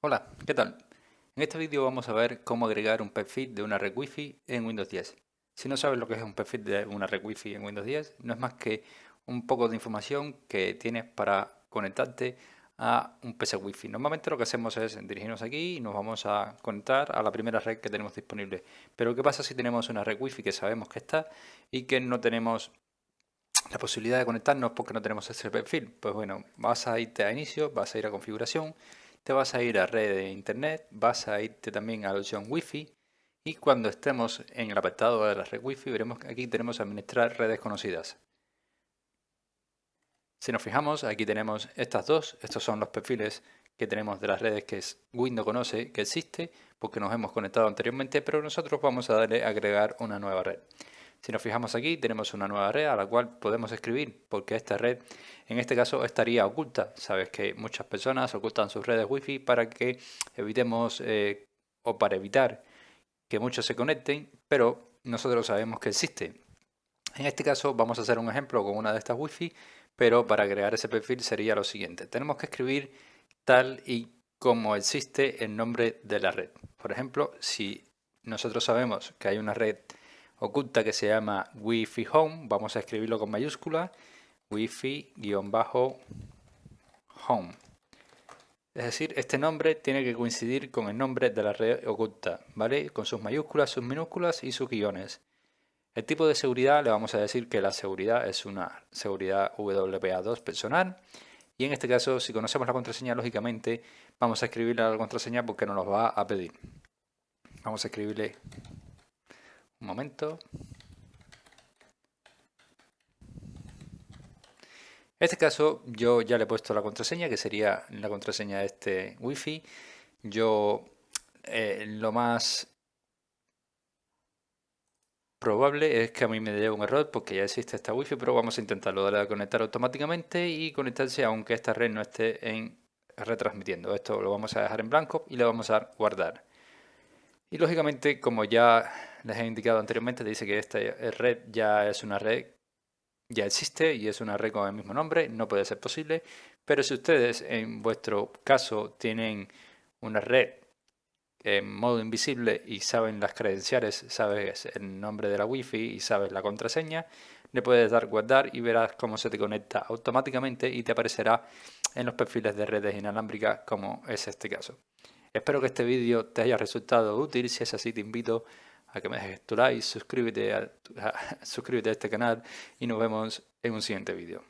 Hola, ¿qué tal? En este vídeo vamos a ver cómo agregar un perfil de una red Wi-Fi en Windows 10. Si no sabes lo que es un perfil de una red Wi-Fi en Windows 10, no es más que un poco de información que tienes para conectarte a un PC Wi-Fi. Normalmente lo que hacemos es dirigirnos aquí y nos vamos a conectar a la primera red que tenemos disponible. Pero ¿qué pasa si tenemos una red Wi-Fi que sabemos que está y que no tenemos la posibilidad de conectarnos porque no tenemos ese perfil? Pues bueno, vas a irte a inicio, vas a ir a configuración, te vas a ir a red de internet, vas a irte también a la opción Wi-Fi y cuando estemos en el apartado de la red Wi-Fi veremos que aquí tenemos administrar redes conocidas. Si nos fijamos, aquí tenemos estas dos, estos son los perfiles que tenemos de las redes que Windows conoce que existe porque nos hemos conectado anteriormente, pero nosotros vamos a darle a agregar una nueva red. Si nos fijamos aquí, tenemos una nueva red a la cual podemos escribir, porque esta red, en este caso, estaría oculta. Sabes que muchas personas ocultan sus redes Wi-Fi para que evitemos o para evitar que muchos se conecten, pero nosotros sabemos que existe. En este caso vamos a hacer un ejemplo con una de estas Wi-Fi, pero para crear ese perfil sería lo siguiente. Tenemos que escribir tal y como existe el nombre de la red. Por ejemplo, si nosotros sabemos que hay una red oculta que se llama Wi-Fi Home, vamos a escribirlo con mayúscula, Wi-Fi-Home. Es decir, este nombre tiene que coincidir con el nombre de la red oculta, ¿vale? Con sus mayúsculas, sus minúsculas y sus guiones. El tipo de seguridad le vamos a decir que la seguridad es una seguridad WPA2 personal. Y en este caso, si conocemos la contraseña, lógicamente vamos a escribirle a la contraseña porque nos lo va a pedir. Vamos a escribirle un momento. En este caso, yo ya le he puesto la contraseña, que sería la contraseña de este Wi-Fi. Yo lo más probable es que a mí me dé un error porque ya existe esta Wi-Fi, pero vamos a intentarlo, darle a conectar automáticamente y conectarse aunque esta red no esté retransmitiendo. Esto lo vamos a dejar en blanco y le vamos a dar guardar. Y lógicamente, como ya les he indicado anteriormente, dice que esta red ya es una red, ya existe y es una red con el mismo nombre, no puede ser posible. Pero si ustedes en vuestro caso tienen una red en modo invisible y saben las credenciales, sabes el nombre de la Wi-Fi y sabes la contraseña, le puedes dar guardar y verás cómo se te conecta automáticamente y te aparecerá en los perfiles de redes inalámbricas como es este caso. Espero que este vídeo te haya resultado útil. Si es así, te invito a que me dejes tu like, suscríbete a este canal y nos vemos en un siguiente vídeo.